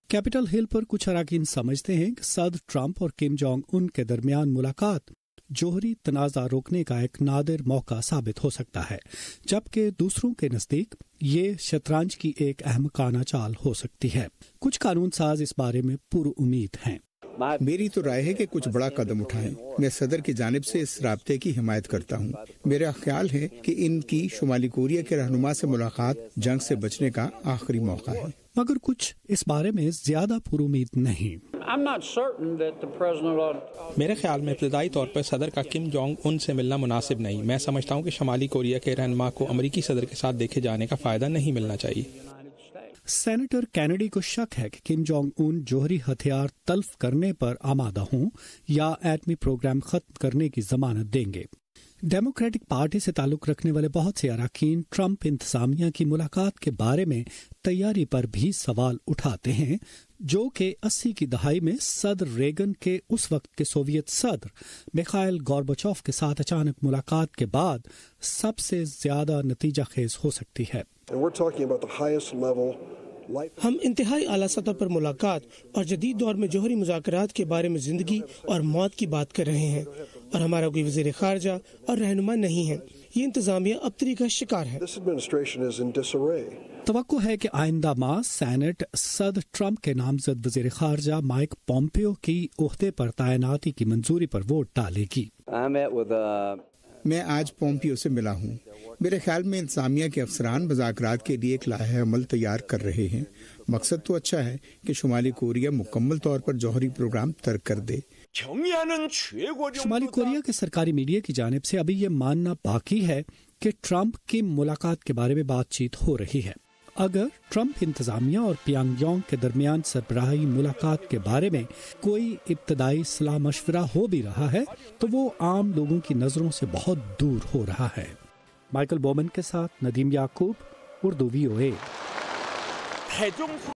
Capitol Hill पर कुछ अरकान समझते हैं कि सदर ट्रंप और किम जोंग उन के दरमियान मुलाकात जोहरी तनाज़ा रोकने का एक नादिर मौका साबित हो सकता है, जबकि दूसरों के नज़दीक ये शतरंज की एक अहमकाना चाल हो सकती है। कुछ कानून साज इस बारे में पुरउम्मीद हैं। मेरी तो राय है कि कुछ बड़ा कदम उठाएं। मैं सदर की जानिब से इस राब्ते की हिमायत करता हूँ। मेरा ख्याल है कि इनकी शुमाली कोरिया के रहनुमा से मुलाकात जंग से बचने का आखिरी मौका है, मगर कुछ इस बारे में ज्यादा पुरुमीद नहीं। मेरे ख्याल में इब्तदाई तौर पर सदर का किम जोंग उन से मिलना मुनासिब नहीं। मैं समझता हूँ कि शुमाली कोरिया के रहनुमा को अमरीकी सदर के साथ देखे जाने का फायदा नहीं मिलना चाहिए। सेनेटर कैनेडी को शक है कि किम जोंग उन जोहरी हथियार तल्फ करने पर आमादा हों या एटमी प्रोग्राम खत्म करने की जमानत देंगे। डेमोक्रेटिक पार्टी से ताल्लुक रखने वाले बहुत से अरकान ट्रंप इंतजामिया की मुलाकात के बारे में तैयारी पर भी सवाल उठाते हैं, जो कि 80 की दहाई में सदर रेगन के उस वक्त के सोवियत सदर मिखाइल गोर्बाचोव के साथ अचानक मुलाकात के बाद सबसे ज्यादा नतीजा खेज हो सकती है। हम इंतहाई आला सतह पर मुलाकात और जदीद दौर में जोहरी मुज़ाकरात के बारे में जिंदगी और मौत की बात कर रहे हैं, और हमारा कोई वज़ीर ख़ारजा और रहनुमा नहीं है। ये इंतजामिया अबतरी का शिकार है। तवक्को है कि आइंदा माह सेनेट सदर ट्रंप के नामजद वज़ीर ख़ारजा माइक पोम्पियो की ओहदे पर तैनाती की मंजूरी पर वोट डालेगी। मैं आज पोम्पियो से मिला हूँ। मेरे ख्याल में इंतजामिया के अफसरान मुज़ाकरात के लिए एक लाहे अमल तैयार कर रहे हैं। मकसद तो अच्छा है कि शुमाली कोरिया मुकम्मल तौर पर जौहरी प्रोग्राम तर्क कर दे। शुमाली कोरिया के सरकारी मीडिया की जानिब से अभी ये मानना बाकी है कि ट्रंप की मुलाकात के बारे में बातचीत हो रही है। अगर ट्रंप इंतजामिया और पियांगयांग के दरमियान सरबराही मुलाकात के बारे में कोई इब्तदाई सलाह मशवरा हो भी रहा है, तो वो आम लोगों की नजरों से बहुत दूर हो रहा है। माइकल बोमन के साथ नदीम याकूब, उर्दू VOA।